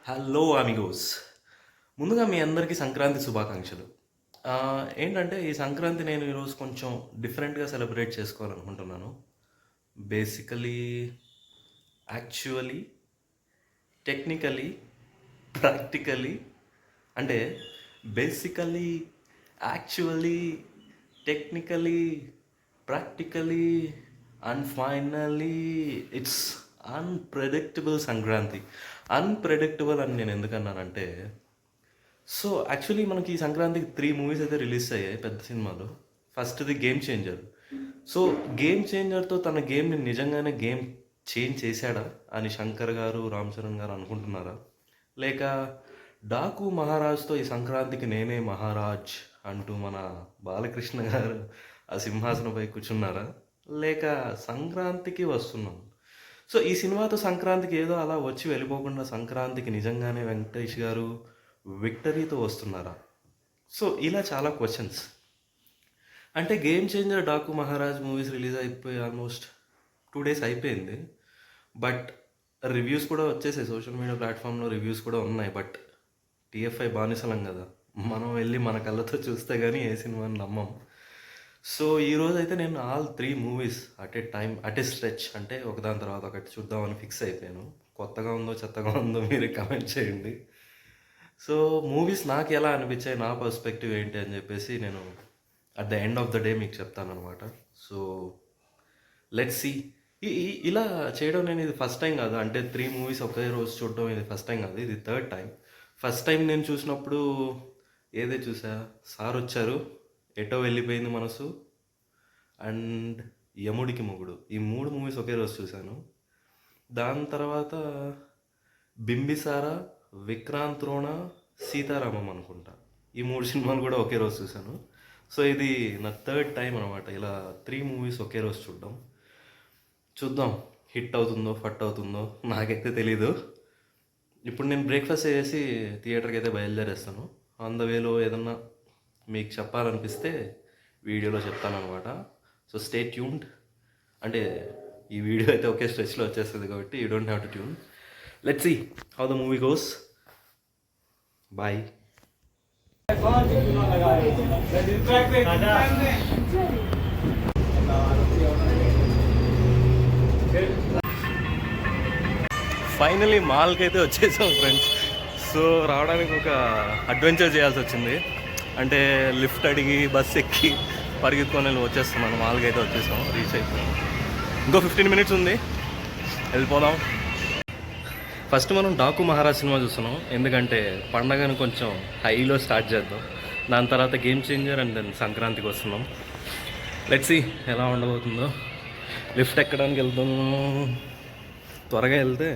Hello Amigos. ముందుగా మీ అందరికీ సంక్రాంతి శుభాకాంక్షలు. ఏంటంటే ఈ సంక్రాంతి నేను ఈరోజు కొంచెం డిఫరెంట్‌గా సెలబ్రేట్ చేసుకోవాలనుకుంటున్నాను. బేసికలీ, యాక్చువల్లీ, టెక్నికలీ, ప్రాక్టికలీ అంటే basically, actually, technically, practically and finally it's unpredictable Sankranti. Unpredictable అని నేను ఎందుకన్నానంటే, యాక్చువల్లీ మనకి ఈ సంక్రాంతికి 3 మూవీస్ అయితే రిలీజ్ అయ్యాయి పెద్ద సినిమాలు. ఫస్ట్‌ది 'గేమ్ చేంజర్'. సో 'గేమ్ చేంజర్'తో తన గేమ్‌ని నిజంగానే గేమ్ చేంజ్ చేశాడా అని శంకర్ గారు, రామ్ చరణ్ గారు అనుకుంటున్నారా? లేక 'డాకు మహారాజ్'తో ఈ సంక్రాంతికి నేనే మహారాజ్ అంటూ మన బాలకృష్ణ గారు ఆ సింహాసనంపై కూర్చున్నారా? లేక సంక్రాంతికి వస్తున్నాం. ఈ సినిమాతో సంక్రాంతికి ఏదో అలా వచ్చి వెళ్ళిపోకుండా సంక్రాంతికి నిజంగానే వెంకటేష్ గారు విక్టరీతో వస్తున్నారా? ఇలా చాలా క్వశ్చన్స్. అంటే 'game changer', 'Daaku Maharaj' movies release అయిపోయి ఆల్మోస్ట్ 2 డేస్ అయిపోయింది. బట్ రివ్యూస్ కూడా వచ్చేసాయి. సోషల్ మీడియా ప్లాట్ఫామ్లో రివ్యూస్ కూడా ఉన్నాయి. బట్ టీఎఫ్ఐ బానిసలం కదా, మనం వెళ్ళి మన కళ్ళతో చూస్తే కానీ ఏ సినిమాని నమ్మం. ఈరోజైతే నేను all 3 movies at a time, at a stretch, అంటే ఒకదాని తర్వాత ఒకటి చూద్దామని ఫిక్స్ అయిపోయాను. కొత్తగా ఉందో చెత్తగా ఉందో మీరు కమెంట్ చేయండి. మూవీస్ నాకు ఎలా అనిపించాయి, నా పర్స్పెక్టివ్ ఏంటి అని చెప్పేసి నేను at the end of the day మీకు చెప్తానమాట. Let's see. ఇలా చేయడం నేను ఇది ఫస్ట్ టైం కాదు. అంటే 3 మూవీస్ ఒకే రోజు చూడడం ఇది ఫస్ట్ టైం కాదు, ఇది థర్డ్ టైం. ఫస్ట్ టైం నేను చూసినప్పుడు ఏదే చూసా, సార్ వచ్చారు, ఎటో వెళ్ళిపోయింది మనసు, అండ్ యముడికి మొగుడు, ఈ 3 మూవీస్ ఒకే రోజు చూశాను. దాని తర్వాత బింబిసార, విక్రాంత్ రోణ, సీతారామం అనుకుంటా, ఈ 3 సినిమాలు కూడా ఒకే రోజు చూశాను. ఇది నా థర్డ్ టైం అనమాట ఇలా 3 మూవీస్ ఒకే రోజు చూద్దాం హిట్ అవుతుందో ఫట్ అవుతుందో నాకైతే తెలీదు. ఇప్పుడు నేను బ్రేక్ఫాస్ట్ చేసి థియేటర్కి అయితే బయలుదేరేస్తాను. ఆన్ ద వేలో ఏదన్నా మీకు చెప్పాలనిపిస్తే వీడియోలో చెప్తానమాట. Stay tuned. అంటే ఈ వీడియో అయితే ఒకే స్ట్రెచ్లో వచ్చేస్తుంది కాబట్టి you don't have to tune. Let's see how the movie goes. Bye. Finally మాల్కి అయితే వచ్చేసాం ఫ్రెండ్స్. రావడానికి ఒక అడ్వెంచర్ చేయాల్సి వచ్చింది. అంటే లిఫ్ట్ అడిగి బస్ ఎక్కి పరిగెత్తుకొని వచ్చేస్తున్నాను. మాల్కి అయితే వచ్చేసాం, రీచ్ అయిపోయాం. ఇంకో 15 మినిట్స్ ఉంది, వెళ్ళిపోదాం. ఫస్ట్ మనం 'డాకు మహారాజ్' సినిమా చూస్తున్నాం, ఎందుకంటే పండగను కొంచెం హైలో స్టార్ట్ చేద్దాం. దాని తర్వాత 'గేమ్ చేంజర్' అండ్ దెన్ సంక్రాంతికి వస్తున్నాం. లెట్స్ సీ ఎలా ఉండబోతుందో. లిఫ్ట్ ఎక్కడానికి వెళ్తున్నాం. త్వరగా వెళ్తే,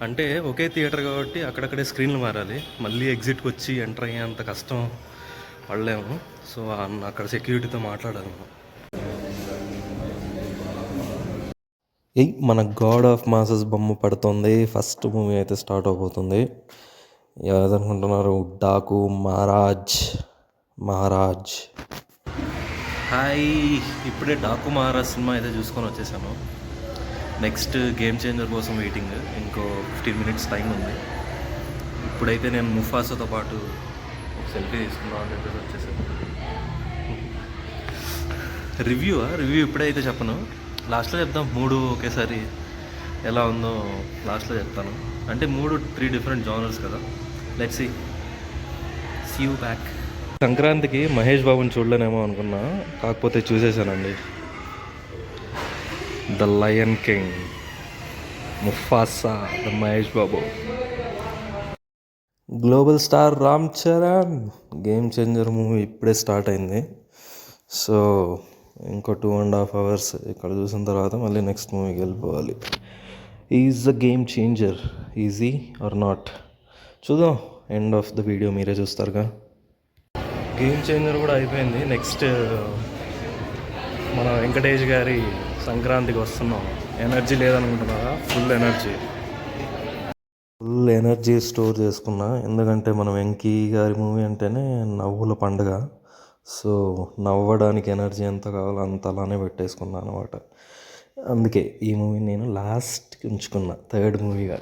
అంటే ఒకే థియేటర్ కాబట్టి అక్కడక్కడే స్క్రీన్లు మారాలి. మళ్ళీ ఎగ్జిట్కి వచ్చి ఎంటర్ అయ్యేంత కష్టం పడలేము. అక్కడ సెక్యూరిటీతో మాట్లాడాలి. మన గాడ్ ఆఫ్ మాసెస్ బొమ్మ పడుతుంది. ఫస్ట్ మూవీ అయితే స్టార్ట్ అవబోతుంది. ఏదనుకుంటున్నారు? 'డాకు మహారాజ్. హాయ్, ఇప్పుడే 'డాకు మహారాజ్' సినిమా అయితే చూసుకొని వచ్చేసాను. నెక్స్ట్ 'గేమ్ చేంజర్' కోసం వెయిటింగ్. ఇంకో 15 మినిట్స్ టైం ఉంది. ఇప్పుడైతే నేను ముఫాసాతో పాటు ఒక సెల్ఫీ తీసుకుందాం అని చెప్పేసి వచ్చేసాను. రివ్యూ ఇప్పుడైతే చెప్పను, లాస్ట్లో చెప్దాం. 3 ఒకేసారి ఎలా ఉందో లాస్ట్లో చెప్తాను. అంటే 3 డిఫరెంట్ జానర్స్ కదా. Let's see you back. సంక్రాంతికి మహేష్ బాబుని చూడలేనేమో అనుకున్నా, కాకపోతే చూసేసానండి. The lion king, Mufasa, the Mahesh Babu. Global star Ram Charan. 'Game changer' movie ఇప్పుడే స్టార్ట్ అయింది. ఇంకో 2.5 hours ఇక్కడ చూసిన తర్వాత మళ్ళీ నెక్స్ట్ మూవీకి వెళ్ళిపోవాలి. Is the game changer easy or not? చూద్దాం, ఎండ్ ఆఫ్ ద వీడియో మీరే చూస్తారుగా. 'గేమ్ చేంజర్' కూడా అయిపోయింది. నెక్స్ట్ మన వెంకటేష్ గారి సంక్రాంతికి వస్తున్నాం. ఎనర్జీ లేదనుకుంటున్నారా? ఫుల్ ఎనర్జీ స్టోర్ చేసుకున్నా. ఎందుకంటే మనం వెంకీ గారి మూవీ అంటేనే నవ్వుల పండుగ. నవ్వడానికి ఎనర్జీ ఎంత కావాలో అంత అలానే పెట్టేసుకున్నాను అనమాట. అందుకే ఈ మూవీని నేను లాస్ట్కి ఉంచుకున్నా, థర్డ్ మూవీగా.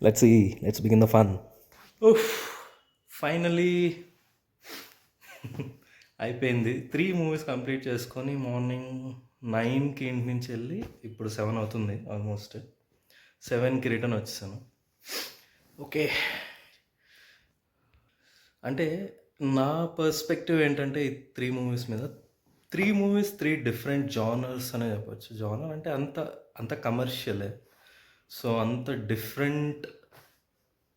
Let's begin the fun. ఉఫ్, ఫైనలీ అయిపోయింది. 3 మూవీస్ కంప్లీట్ చేసుకొని మార్నింగ్ 9కి ఇంటి నుంచి వెళ్ళి ఇప్పుడు 7 అవుతుంది, ఆల్మోస్ట్ 7కి రిటర్న్ వచ్చేసాను. ఓకే, అంటే నా పర్స్పెక్టివ్ ఏంటంటే ఈ 3 మూవీస్ మీద, 3 మూవీస్ 3 డిఫరెంట్ జానర్స్ అనే చెప్పొచ్చు. జానర్ అంటే అంత అంత కమర్షియలే. సో అంత డిఫరెంట్,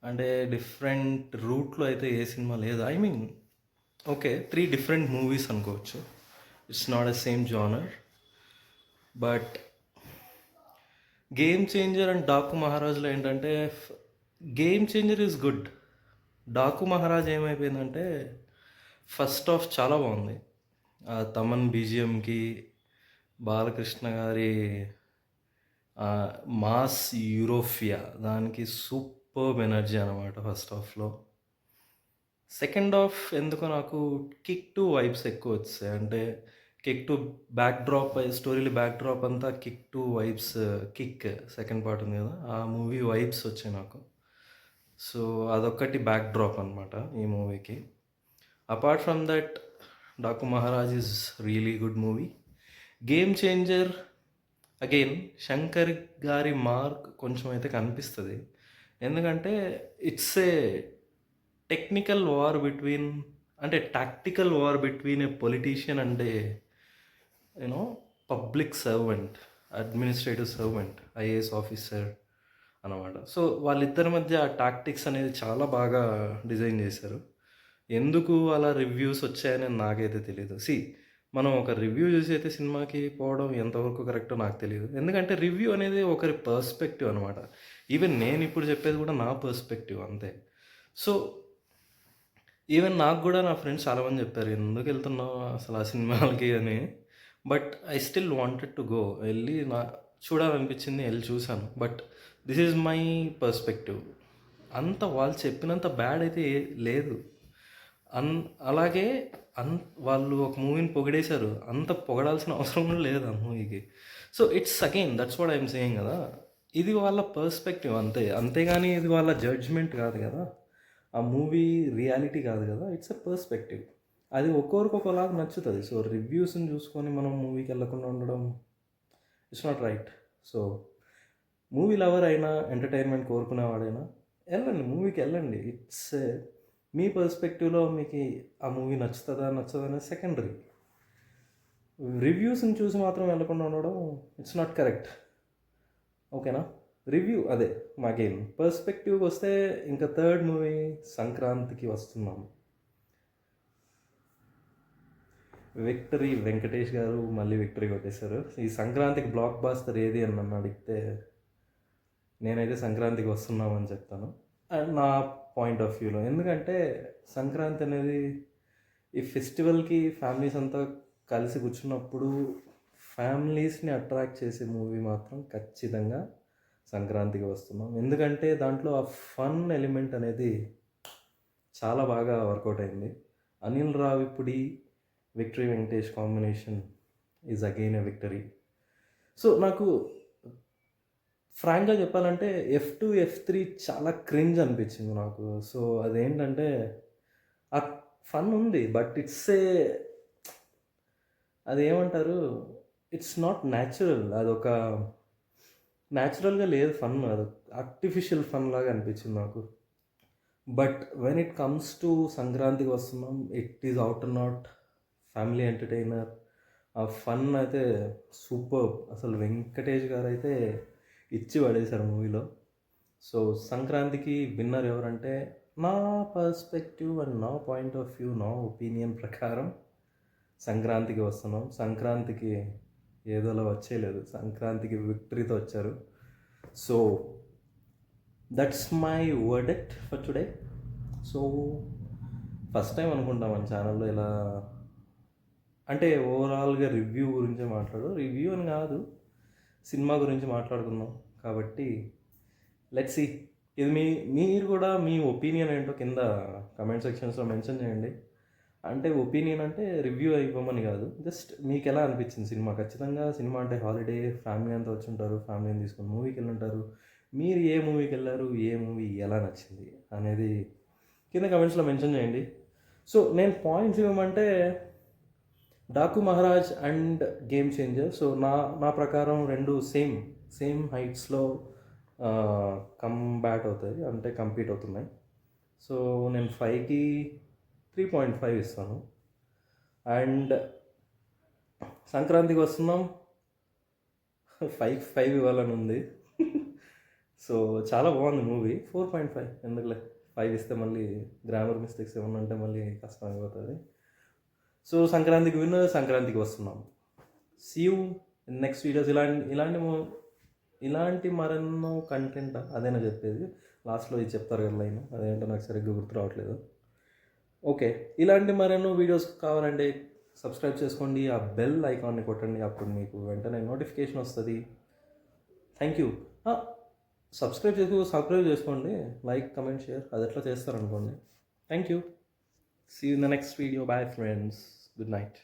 అంటే డిఫరెంట్ రూట్లో అయితే ఏ సినిమా లేదు. I mean okay, 3 different movies అనుకోవచ్చు. It's not a same genre. But game changer and Daaku మహారాజ్లో ఏంటంటే, game changer is good. Daaku Maharaj ఏమైపోయిందంటే ఫస్ట్ హాఫ్ చాలా బాగుంది. తమన్ బీజిఎంకి, బాలకృష్ణ గారి మాస్ యూరోఫియా దానికి సూపర్బ్ ఎనర్జీ అనమాట ఫస్ట్ హాఫ్లో. సెకండ్ హాఫ్ ఎందుకో నాకు కిక్ టు వైబ్స్ ఎక్కువ వచ్చాయి. అంటే కిక్ టు బ్యాక్ డ్రాప్, స్టోరీలు బ్యాక్ డ్రాప్ అంతా kick to vibes. Kick second part ఉంది కదా, ఆ మూవీ వైబ్స్ వచ్చాయి నాకు. సో అదొక్కటి బ్యాక్ డ్రాప్ అనమాట ఈ మూవీకి. Apart from that, Daaku Maharaj is really good movie. Game changer again Shankar garu mark కొంచెం అయితే కనిపిస్తుంది. ఎందుకంటే it's a technical war between, అంటే tactical war between a politician and a you know public servant, administrative servant, IAS officer అనమాట. So వాళ్ళిద్దరి మధ్య ఆ tactics అనేది చాలా బాగా డిజైన్ చేశారు. ఎందుకు అలా రివ్యూస్ వచ్చాయని నాకైతే తెలియదు. మనం ఒక రివ్యూ చూసి అయితే సినిమాకి పోవడం ఎంతవరకు కరెక్టో నాకు తెలియదు. ఎందుకంటే రివ్యూ అనేది ఒకరి పర్స్పెక్టివ్ అనమాట. ఈవెన్ నేను ఇప్పుడు చెప్పేది కూడా నా పర్స్పెక్టివ్ అంతే. సో ఈవెన్ నాకు కూడా నా ఫ్రెండ్స్ చాలామంది చెప్పారు, ఎందుకు వెళ్తున్నావు అసలు ఆ సినిమాలకి అని. But I still wanted to go. వెళ్ళి చూడాలనిపించింది, వెళ్ళి చూశాను. But this is my perspective. అంత వాళ్ళు చెప్పినంత బ్యాడ్ అయితే లేదు. అలాగే వాళ్ళు ఒక మూవీని పొగిడేశారు, అంత పొగడాల్సిన అవసరం కూడా లేదు ఆ మూవీకి. So it's again that's what I'm saying కదా, ఇది వాళ్ళ పర్స్పెక్టివ్ అంతే. అంతేగాని ఇది వాళ్ళ జడ్జ్మెంట్ కాదు కదా, ఆ మూవీ రియాలిటీ కాదు కదా, ఇట్స్ ఎ పర్స్పెక్టివ్. అది ఒక్కొరికి ఒకలాగా నచ్చుతుంది. సో రివ్యూస్ని చూసుకొని మనం మూవీకి వెళ్ళకుండా ఉండడం it's not right. So movie lover అయినా, ఎంటర్టైన్మెంట్ కోరుకునేవాడైనా వెళ్ళండి, మూవీకి వెళ్ళండి. ఇట్స్ మీ పర్స్పెక్టివ్లో మీకు ఆ మూవీ నచ్చుతుందా అనేది సెకండరీ. రివ్యూస్ని చూసి మాత్రం వెళ్ళకుండా ఉండడం ఇట్స్ నాట్ కరెక్ట్. ఓకేనా? రివ్యూ అదే మాకేం పర్స్పెక్టివ్కి వస్తే ఇంకా థర్డ్ మూవీ సంక్రాంతికి వస్తున్నాం. విక్టరీ, వెంకటేష్ గారు మళ్ళీ విక్టరీ కొట్టేశారు. ఈ సంక్రాంతికి బ్లాక్ బాస్టర్ ఏది అని నన్ను అడిగితే నేనైతే సంక్రాంతికి వస్తున్నామని చెప్తాను, నా పాయింట్ ఆఫ్ వ్యూలో. ఎందుకంటే సంక్రాంతి అనేది ఈ ఫెస్టివల్కి ఫ్యామిలీస్ అంతా కలిసి కూర్చున్నప్పుడు ఫ్యామిలీస్ని అట్రాక్ట్ చేసే మూవీ మాత్రం ఖచ్చితంగా సంక్రాంతికి వస్తున్నాం. ఎందుకంటే దాంట్లో ఆ ఫన్ ఎలిమెంట్ అనేది చాలా బాగా వర్కౌట్ అయింది. Anil Ravipudi, victory Venkatesh combination is again a victory. So నాకు ఫ్రాంక్గా చెప్పాలంటే F2, F3 చాలా క్రింజ్ అనిపించింది నాకు. సో అదేంటంటే ఆ ఫన్ ఉంది, బట్ అదేమంటారు, ఇట్స్ నాట్ న్యాచురల్. అదొక న్యాచురల్గా లేదు ఫన్, అది ఆర్టిఫిషియల్ ఫన్ లాగా అనిపించింది నాకు. But when it comes to సంక్రాంతికి వస్తున్నాం, it is out and out family entertainer. ఆ ఫన్ అయితే సూపర్. అసలు వెంకటేష్ గారు అయితే ఇచ్చి పడేశారు మూవీలో. సో సంక్రాంతికి విన్నర్ ఎవరంటే, నా పర్స్పెక్టివ్ అండ్ నా పాయింట్ ఆఫ్ వ్యూ, నా ఒపీనియన్ ప్రకారం సంక్రాంతికి వస్తున్నాం. సంక్రాంతికి ఏదోలా వచ్చేయలేదు, సంక్రాంతికి విక్టరీతో వచ్చారు. So that's my verdict for today. So first time అనుకుంటా మన ఛానల్లో ఇలా, అంటే ఓవరాల్గా రివ్యూ గురించి రివ్యూ అని కాదు, సినిమా గురించి మాట్లాడుకుందాం. కాబట్టి లెట్స్ సీ. ఇది మీరు కూడా మీ ఒపీనియన్ ఏంటో కింద కమెంట్ సెక్షన్స్లో మెన్షన్ చేయండి. అంటే ఒపీనియన్ అంటే రివ్యూ ఇవ్వమని కాదు, జస్ట్ మీకు ఎలా అనిపించింది సినిమా. ఖచ్చితంగా సినిమా అంటే హాలిడే, ఫ్యామిలీ అంతా వచ్చి ఉంటారు, ఫ్యామిలీని తీసుకొని మూవీకి వెళ్ళి ఉంటారు. మీరు ఏ మూవీకి వెళ్ళారు, ఏ మూవీ ఎలా నచ్చింది అనేది కింద కమెంట్స్లో మెన్షన్ చేయండి. సో నేను పాయింట్స్ ఇవ్వమంటే Daaku Maharaj and game changer. So నా ప్రకారం రెండు సేమ్ హైట్స్లో కంబ్యాట్ అవుతాయి, అంటే కంపీట్ అవుతున్నాయి. సో నేను 5కి 3.5 ఇస్తాను. అండ్ సంక్రాంతికి వస్తున్నాం, 5 ఇవ్వాలని ఉంది. సో చాలా బాగుంది మూవీ. 4.5 ఎందుకులే, 5 ఇస్తే మళ్ళీ గ్రామర్ మిస్టేక్స్ ఏమన్నా ఉంటే మళ్ళీ కష్టం అయిపోతుంది. సో సంక్రాంతికి వస్తున్నాం. See you in next videos. ఇలాంటి మరెన్నో కంటెంట్, అదేనా చెప్పేది, లాస్ట్లో ఇది చెప్తారు కదా లైన్, అదేంటో నాకు సరిగ్గా గుర్తు రావట్లేదు. ఓకే, ఇలాంటి మరెన్నో వీడియోస్ కావాలంటే సబ్స్క్రైబ్ చేసుకోండి, ఆ బెల్ ఐకాన్ని కొట్టండి, అప్పుడు మీకు వెంటనే నోటిఫికేషన్ వస్తుంది. Thank you. సబ్స్క్రైబ్ చేసుకోండి, లైక్, కమెంట్, షేర్ అది ఎట్లా చేస్తారనుకోండి. Thank you. See you in the next video. Bye friends, good night.